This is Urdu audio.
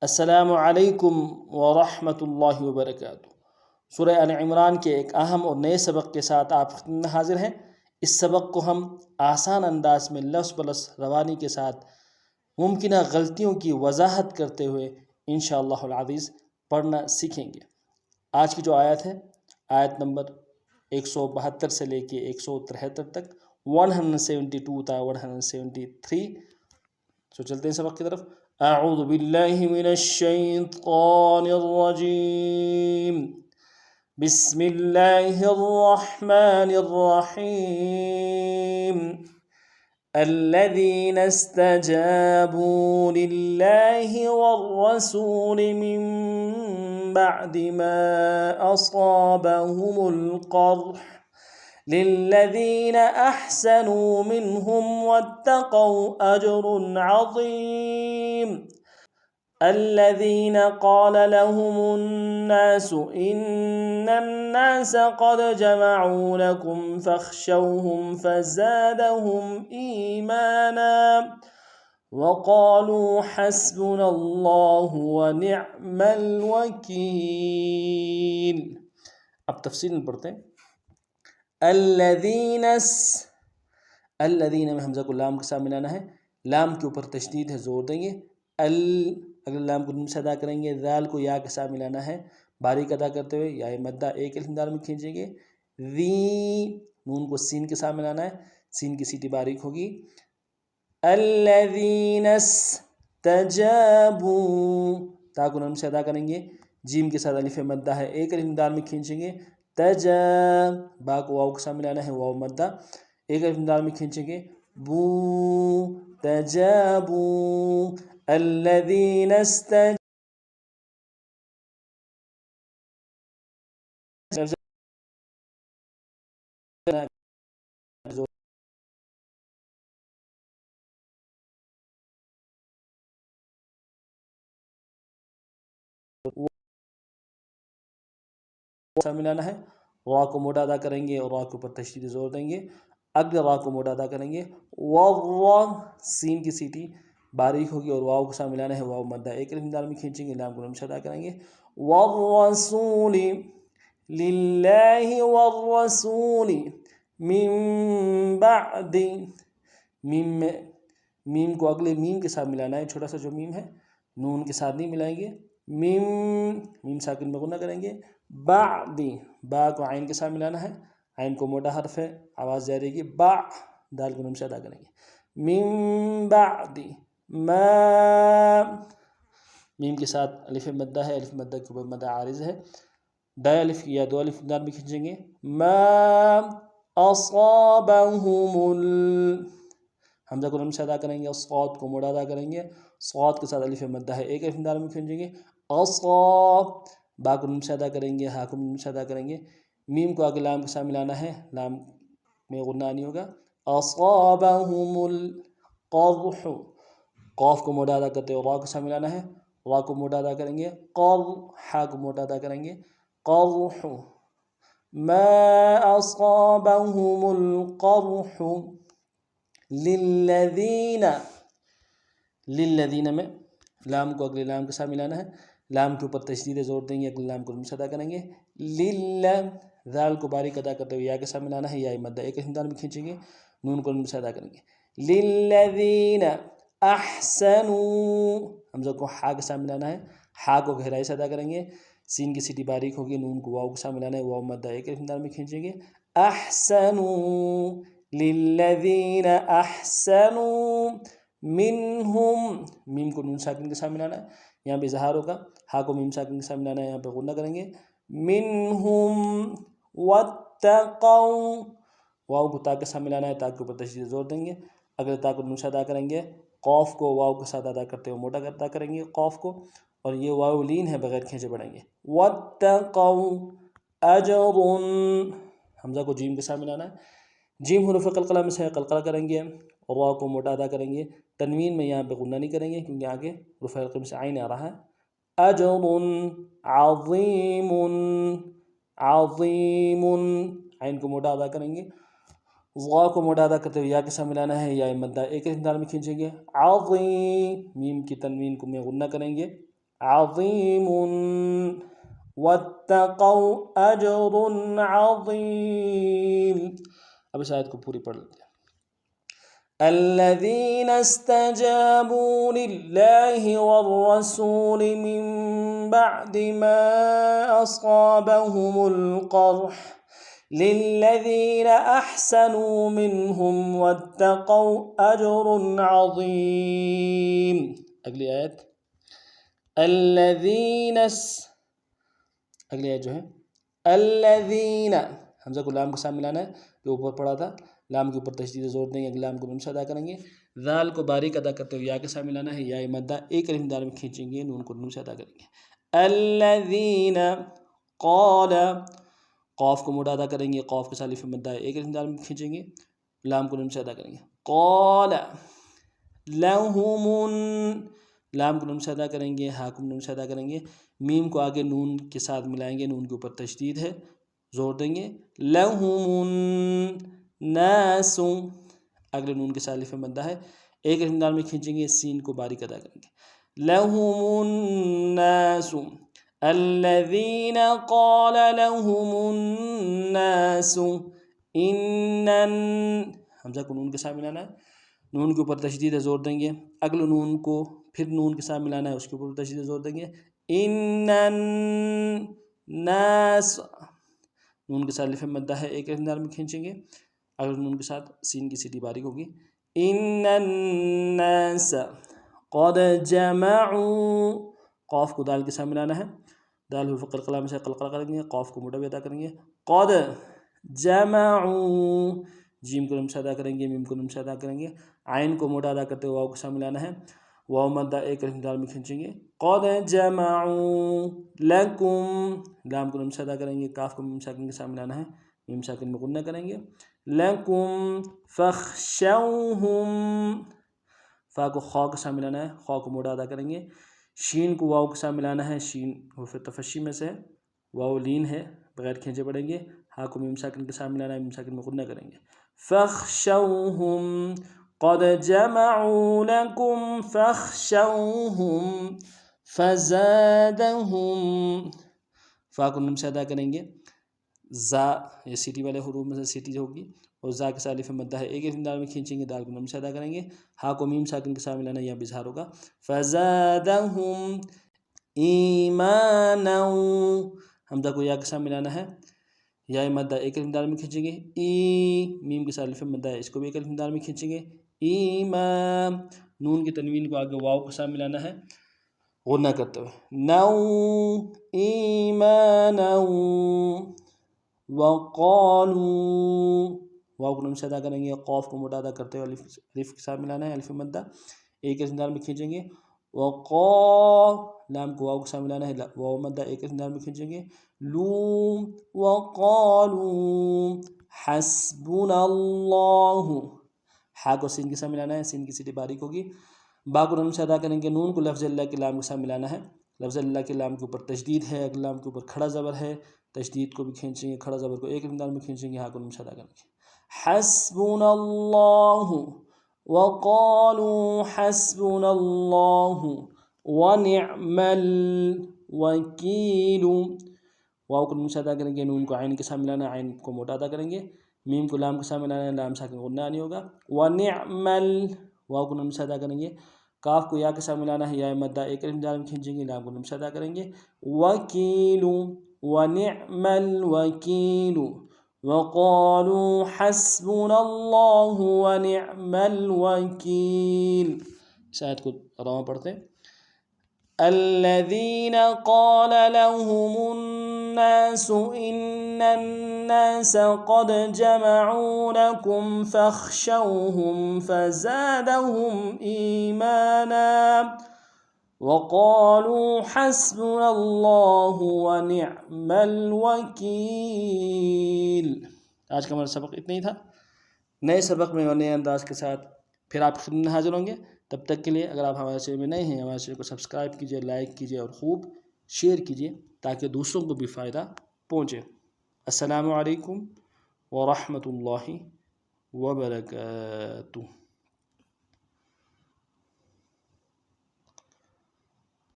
السلام علیکم ورحمۃ اللہ وبرکاتہ۔ سورہ آل عمران کے ایک اہم اور نئے سبق کے ساتھ آپ خدمت میں حاضر ہیں۔ اس سبق کو ہم آسان انداز میں لفظ بلفظ روانی کے ساتھ ممکنہ غلطیوں کی وضاحت کرتے ہوئے انشاءاللہ العزیز پڑھنا سیکھیں گے۔ آج کی جو آیت ہے، آیت نمبر 172 سے لے کے 173 تک، 172 تا 173۔ سو چلتے ہیں سبق کی طرف۔ اعوذ باللہ من الشیطان الرجیم، بسم اللہ الرحمن الرحیم۔ الذین استجابوا للہ والرسول من بعد ما اصابهم القرح للذین احسنوا منہم واتقوا اجر عظیم۔ الذین قال لهم الناس ان الناس قد جمعوا لكم فاخشوهم فزادهم ایمانا وقالوا حسبنا اللہ ونعم الوکیل۔ اب تفصیل میں پڑھتے ہیں۔ الذین میں حمزہ کو لام کے ساتھ ملانا ہے، لام کے اوپر تشدید ہے، زور دیں گے۔ اگر لام کو نون سے ادا کریں گے، ذال کو یا کے ساتھ ملانا ہے، باریک ادا کرتے ہوئے یا مدہ ایک الف دال میں کھینچیں گے۔ نون کو سین کے ساتھ ملانا ہے، سین کی سیٹی باریک ہوگی۔ الذین استجابوا، تا کو نون سے ادا کریں گے، جیم کے ساتھ الف مدہ ہے، ایک الف دال میں کھینچیں گے۔ با کو واو کے ساتھ ملانا ہے، واو مدہ، ایک الف دال میں کھینچیں گے۔ بو تجابو، الذین استجابوا ملانا ہے، را کو موٹا ادا کریں گے اور را کے اوپر تشدید زور دیں گے۔ اگلے را کو موٹا ادا کریں گے، سین کی سیٹی باریک ہوگی اور واو کے ساتھ ملانا ہے، واو مدہ ایک الف دال میں کھینچیں گے، لام کو نون سے ادا کریں گے۔ والرسول، للہ والرسول من بعد، میم کو اگلے میم کے ساتھ ملانا ہے، چھوٹا سا جو میم ہے نون کے ساتھ نہیں ملائیں گے، میم ساکن میں غنہ کریں گے۔ بعد، با کو عین کے ساتھ ملانا ہے، عین کو موٹا حرف ہے، آواز جاری رہے گی۔ با، دال کو نون سے ادا کریں گے۔ من بعد ما، میم کے ساتھ الف مدہ ہے، الف مدہ کے اوپر مدہ عارض ہے، دا الف یا دو الف دال بھی کھینچیں گے۔ ما اصابهم حمزہ کو نون سے ادا کریں گے، صاد کو موڑا ادا کریں گے، صاد کے ساتھ الف مدہ ہے، ایک الف دال میں کھینچیں گے۔ با کو نون سے ادا کریں گے، ہا کو نون سے ادا کریں گے، میم کو آگے لام کے ساتھ ملانا ہے، لام میں غنہ نہیں ہوگا۔ اصابهم القرح، قاف کو موڑا ادا کرتے ہوئے را کے ساتھ ملانا ہے، را کو موٹا ادا کریں گے، ہا کو موٹا ادا کریں گے۔ قرح، ما اصابهم القرح للذین میں لام کو اگلے لام کے ساتھ ملانا ہے، لام کے اوپر تشدید زور دیں گے، اگلے لام کو نون سے ادا کریں گے۔ ذال کو باریک ادا کرتے ہوئے یا کے ساتھ ملانا ہے، یا مدہ ایک الف دال میں کھینچیں گے، نون کو نون سے ادا کریں گے۔ للذین احسنوا، حمزہ کو ہا کے ساتھ ملانا ہے، ہا کو گہرائی سے ادا کریں گے، سین کی سیٹی باریک ہوگی، نون کو واو کے ساتھ ملانا ہے، واو مدہ ایک الف دال میں کھینچیں گے۔ احسنوا، للذین احسنوا منہم، میم کو نون ساکن کے ساتھ ملانا ہے، یہاں پہ اظہار ہوگا، ہا کو میم ساکن کے ساتھ ملانا ہے، یہاں پہ غنہ کریں گے۔ منہم واتقوا، واو کو تا کے ساتھ ملانا ہے، تا کے اوپر تشدید زور دیں گے، اگلے تا کو نون سے ادا کریں گے، قوف کو واو کے ساتھ ادا کرتے ہوئے موٹا ادا کریں گے قوف کو، اور یہ واو لین ہے، بغیر کھینچے پڑیں گے۔ واتقوا اجر، حمزہ کو جیم کے ساتھ ملانا ہے، جیم حروف قلقلہ میں سے قلقلہ کریں گے اور واو کو موٹا ادا کریں گے، تنوین میں یہاں پہ غنہ نہیں کریں گے کیونکہ آگے حروف قلقلہ میں سے عین آ رہا ہے۔ اجر عظیم، عظیم، عین کو موٹا ادا کریں گے، وا کو موٹا ادا کرتے ہوئے یا کے ساتھ ملانا ہے، یا مدہ ایک الف دال میں کھینچیں گے۔ عظیم، میم کی تنوین کو میں غنہ کریں گے، عظيم واتقوا أجر عظيم. اب اس آیت کو پوری پڑھ لیتے ہیں. الذين استجابوا لله والرسول من بعد ما أصابهم القرح للذين أحسنوا منهم واتقوا أجر عظيم. اگلی آیت اگلی آیت جو ہے الذین، حمزہ کو لام کے ساتھ ملانا ہے جو اوپر پڑھا تھا، لام کے اوپر تشدید زور دیں گے، لام کو نون سے ادا کریں گے، ذال کو باریک ادا کرتے ہوئے یا کے ساتھ ملانا ہے، یا مدہ ایک الف دار میں کھینچیں گے، نون کو نون سے ادا کریں گے. الذین قال، قاف کو موٹا ادا کریں گے، قاف کے ساتھ الف مدہ ایک الف دار میں کھینچیں گے، لام کو نون سے ادا کریں گے. قال لہم، لام کو نون سے ادا کریں گے، ہا کو نون سے ادا کریں گے، میم کو آگے نون کے ساتھ ملائیں گے، نون کے اوپر تشدید ہے، زور دیں گے. لہم الناس، اگلے نون کے ساتھ الف مدہ ہے، ایک الف دار میں کھینچیں گے، سین کو باریک ادا کریں گے. لہم الناس الذین قال لہم الناس حمزہ کو نون کے ساتھ ملانا ہے، نون کے اوپر تشدید ہے، زور دیں گے، اگلے نون کو پھر نون کے ساتھ ملانا ہے، اس کے اوپر تشدید زور دیں گے. ان الناس، نون کے ساتھ الف مدہ ہے، ایک الف دار میں کھینچیں گے، اگلے نون کے ساتھ سین کی سیٹی باریک ہوگی. ان الناس قد جمعوا، قاف کو دال کے ساتھ ملانا ہے، دال حرف قلقلہ میں سے قلقلہ کریں گے، قاف کو موٹا بھی ادا کریں گے. قد جمعوا، جیم کو نون سے ادا کریں گے، میم کو نون سے ادا کریں گے، عین کو موٹا ادا کرتے ہوئے واو کے ساتھ ملانا ہے، واو مدہ ایک الف دال میں کھینچیں گے. قد جمعوا لکم، لام کو نون سے ادا کریں گے، کاف کو میم ساکن کے ساتھ ملانا ہے، میم ساکن میں غنہ کریں گے. لکم فخشوہم، فا کو خا کے ساتھ ملانا ہے، خا کو موٹا ادا کریں گے، شین کو واو کے ساتھ ملانا ہے، شین حرف تفشی میں سے واو لین ہے، بغیر کھینچے پڑیں گے، ہا کو میم ساکن کے ساتھ ملانا ہے، میم ساکن میں غنہ کریں گے. فخشوہم قد جمعوا لکم فخشوہم فزادہم، فا کو نون سے ادا کریں گے، زا یہ سیٹی والے حروف میں سے سیٹی ہوگی، اور زا کے ساتھ الف مدہ ہے، ایک الف دال میں کھینچیں گے، دال کو نون سے ادا کریں گے، ہا کو میم ساکن کے ساتھ ملانا یا بظہار ہوگا. فزادہم ایمانا، حمزہ کو یا کے ساتھ ملانا ہے، یا مدہ ایک الف دال میں کھینچیں گے، میم کے ساتھ الف مدہ ہے، اس کو بھی ایک الف دال میں کھینچیں گے. ایمان، نون کی تنوین کو آگے واو کے ساتھ ملانا ہے غنہ کرتے ہوئے. نو ایمانا وقالوا، واو کو نون سے ادا کریں گے، قاف کو موٹا ادا کرتے ہوئے الف کے ساتھ ملانا ہے، الف مدہ ایک الف دال میں کھینچیں گے. لام کو واو کے ساتھ ملانا ہے، واو مدہ ایک الف دال میں کھینچیں گے. وقالوا حسبنا اللہ، ہا کو سین کے ساتھ ملانا ہے، سین کی سیٹی باریک ہوگی، با کو نون سے ادا کریں گے، نون کو لفظ اللہ کے لام کے ساتھ ملانا ہے، لفظ اللہ کے لام کے اوپر تشدید ہے، اگلے لام کے اوپر کھڑا زبر ہے، تشدید کو بھی کھینچیں گے، کھڑا زبر کو ایک الف دال میں کھینچیں گے، ہا کو نون سے ادا کریں گے. حسبنا اللہ وقالوا حسبنا اللہ ونعم الوکیل، واو کو نون سے ادا کریں گے، نون کو عین کے ساتھ ملانا ہے، عین کو موٹا ادا کریں گے، میم کو لام کے ساتھ ملانا ہے، لام ساکن غنہ نہیں ہوگا. ونعم، واو کو نون سے ادا کریں گے، کاف کو یا کے ساتھ ملانا ہے، یا مدہ ایک الف دال میں کھینچیں گے، لام کو نون سے ادا کریں گے. وکیل، ونعم الوکیل وقالوا حسبنا اللہ ونعم الوکیل. اس آیت کو رواں پڑھتے ہیں. الذین قال لهم الناس ان الناس قد جمعوا لكم فاخشوهم فزادهم ایمانا وقالوا حسبنا اللہ ونعم الوکیل. آج کا ہمارا سبق اتنا ہی تھا. نئے سبق میں اور نئے انداز کے ساتھ پھر آپ خدمت میں حاضر ہوں گے. تب تک کے لیے اگر آپ ہمارے چینل میں نئے ہیں، ہمارے چینل کو سبسکرائب کیجیے، لائک کیجیے اور خوب شیئر کیجیے تاکہ دوسروں کو بھی فائدہ پہنچے. السلام علیکم ورحمۃ اللہ وبرکاتہ.